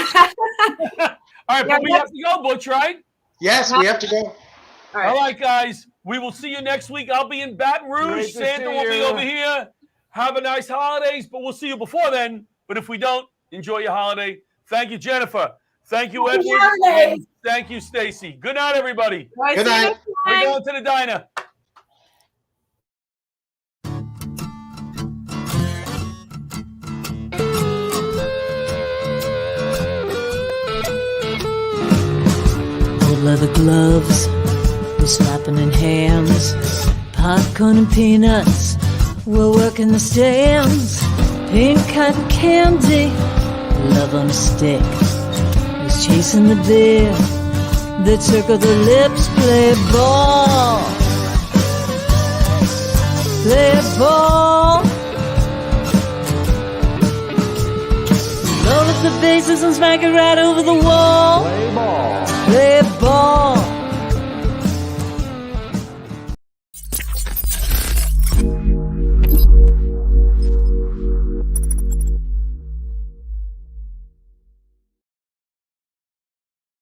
All right, but we have to go, Butch, right? Yes, we have to go. All right, guys. We will see you next week. I'll be in Baton Rouge. Santa will be over here. Have a nice holidays, but we'll see you before then. But if we don't, enjoy your holiday. Thank you, Jennifer. Thank you, Edward. And thank you, Stacy. Good night, everybody. Good night. We're going to the diner. Old leather gloves, we're slapping in hands. Popcorn and peanuts, we're working the stands. Pink cotton candy, love on a stick. Who's chasing the beer? They circle the lips, play ball. Play ball. Roll up the bases and smack it right over the wall. Play ball. Play ball.